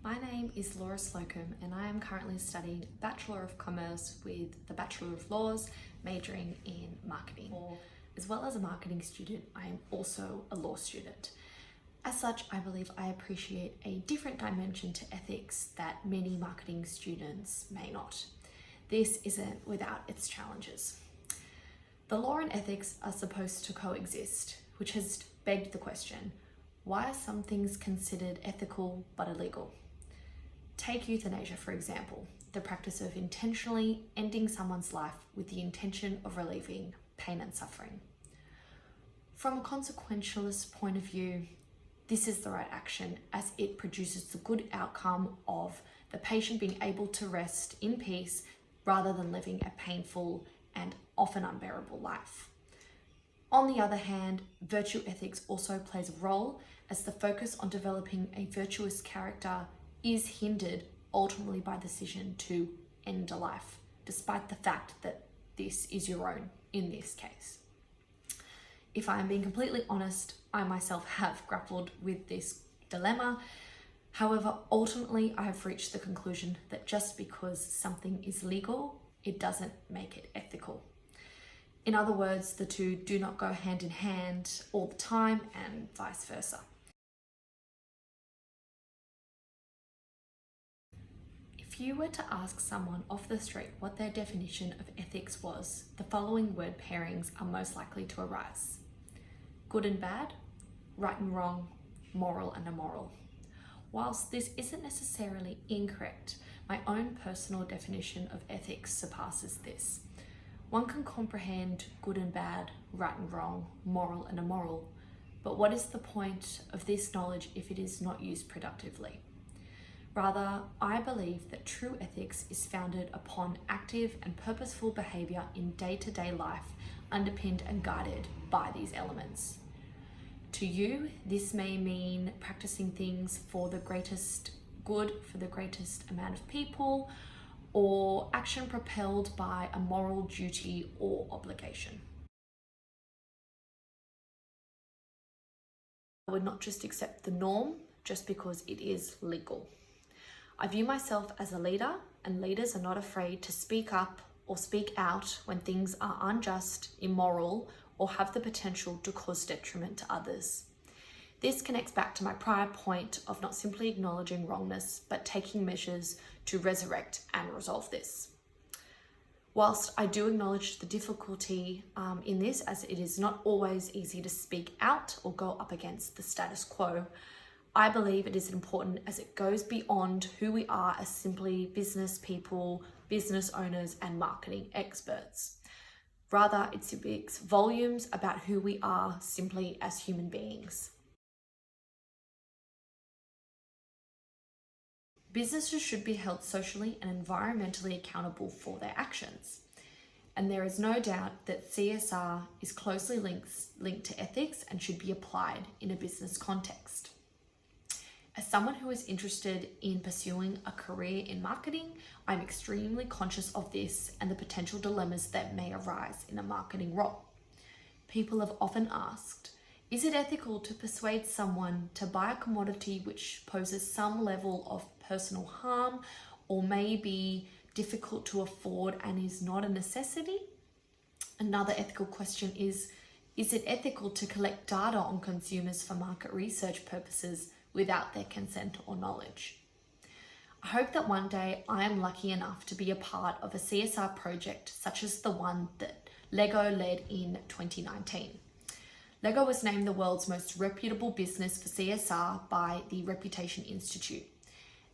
My name is Laura Slocombe and I am currently studying Bachelor of Commerce with the Bachelor of Laws, majoring in marketing. As well as a marketing student, I am also a law student. As such, I believe I appreciate a different dimension to ethics that many marketing students may not. This isn't without its challenges. The law and ethics are supposed to coexist, which has begged the question, why are some things considered ethical but illegal? Take euthanasia, for example, the practice of intentionally ending someone's life with the intention of relieving pain and suffering. From a consequentialist point of view, this is the right action as it produces the good outcome of the patient being able to rest in peace rather than living a painful and often unbearable life. On the other hand, virtue ethics also plays a role as the focus on developing a virtuous character is hindered ultimately by the decision to end a life, despite the fact that this is your own in this case. If I am being completely honest, I myself have grappled with this dilemma. However, ultimately, I have reached the conclusion that just because something is legal, it doesn't make it ethical. In other words, the two do not go hand in hand all the time and vice versa. If you were to ask someone off the street what their definition of ethics was, the following word pairings are most likely to arise. Good and bad, right and wrong, moral and immoral. Whilst this isn't necessarily incorrect, my own personal definition of ethics surpasses this. One can comprehend good and bad, right and wrong, moral and immoral, but what is the point of this knowledge if it is not used productively? Rather, I believe that true ethics is founded upon active and purposeful behaviour in day-to-day life, underpinned and guided by these elements. To you, this may mean practicing things for the greatest good for the greatest amount of people, or action propelled by a moral duty or obligation. I would not just accept the norm just because it is legal. I view myself as a leader, and leaders are not afraid to speak up or speak out when things are unjust, immoral, or have the potential to cause detriment to others. This connects back to my prior point of not simply acknowledging wrongness, but taking measures to resurrect and resolve this. Whilst I do acknowledge the difficulty in this, as it is not always easy to speak out or go up against the status quo, I believe it is important as it goes beyond who we are as simply business people, business owners, and marketing experts. Rather, it speaks volumes about who we are simply as human beings. Businesses should be held socially and environmentally accountable for their actions. And there is no doubt that CSR is closely linked to ethics and should be applied in a business context. As someone who is interested in pursuing a career in marketing, I'm extremely conscious of this and the potential dilemmas that may arise in a marketing role. People have often asked, is it ethical to persuade someone to buy a commodity which poses some level of personal harm or may be difficult to afford and is not a necessity? Another ethical question is it ethical to collect data on consumers for market research purposes without their consent or knowledge? I hope that one day I am lucky enough to be a part of a CSR project such as the one that Lego led in 2019. Lego was named the world's most reputable business for CSR by the Reputation Institute.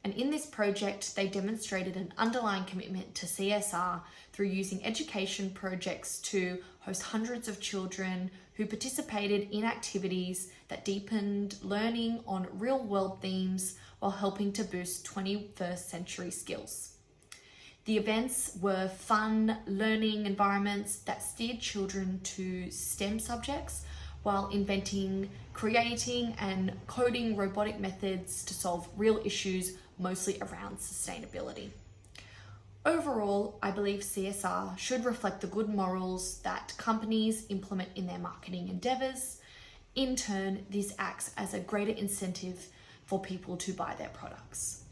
And in this project, they demonstrated an underlying commitment to CSR through using education projects to host hundreds of children who participated in activities that deepened learning on real-world themes while helping to boost 21st century skills. The events were fun learning environments that steered children to STEM subjects while inventing, creating, and coding robotic methods to solve real issues, mostly around sustainability. Overall, I believe CSR should reflect the good morals that companies implement in their marketing endeavors. In turn, this acts as a greater incentive for people to buy their products.